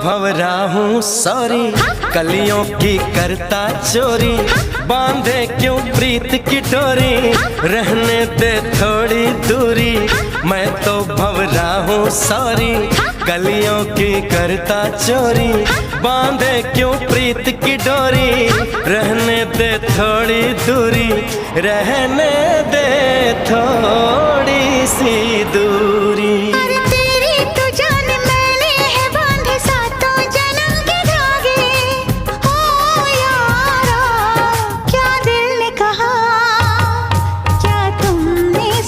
भंवरा हूँ सॉरी, कलियों की करता चोरी, बांधे क्यों प्रीत की डोरी, रहने दे थोड़ी दूरी। मैं तो भंवरा हूँ सॉरी, कलियों की करता चोरी, बांधे क्यों प्रीत की डोरी, रहने दे थोड़ी दूरी, रहने दे थोड़ी सी दूरी।